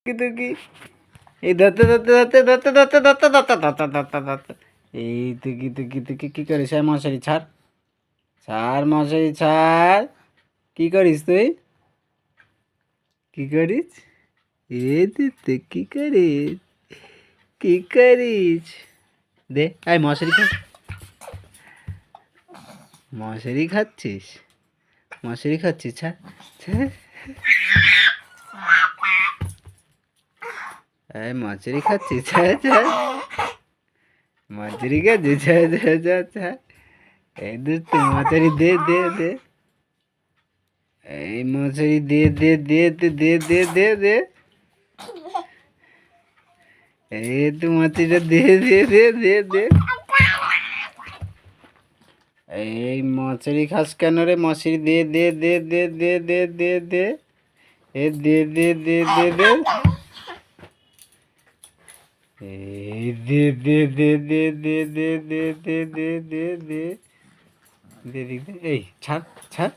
কিন্তু কি এই ধরতে ধরতে ধরতে ধরতে ধরতে ধরতে ধরতে ধরতে ধরতে ধরতে এই তুই কি করিস? মশারি ছাড়, ছাড় মশারি ছাড়। কি করিস তুই? কি করিস? তুই কি করিস? কি করিস? দে আয় মশারি খা। মশারি খাচ্ছিস? মশারি খাচ্ছিস? ছাড় ছাড়। এই মশারি খাচ্ছিস? ছাড় ছাড়। মশারি খাচ্ছিস? ছাড় ছাড় ছাড় ছাড়। এই দুষ্টু মশারি দে দে দে। এই মশারি দে দে দে দে দে দে দে দে। এই তো মশারিটা দে দে দে দে দে। এই মশারি খাস কেন রে? মশারি দে দে দে দে দে দে দে দে। এ দে দে দে দে দে। এই দে দে দে দে দে দে দে দে দে দে দে দে। এই ছাড় ছাড়।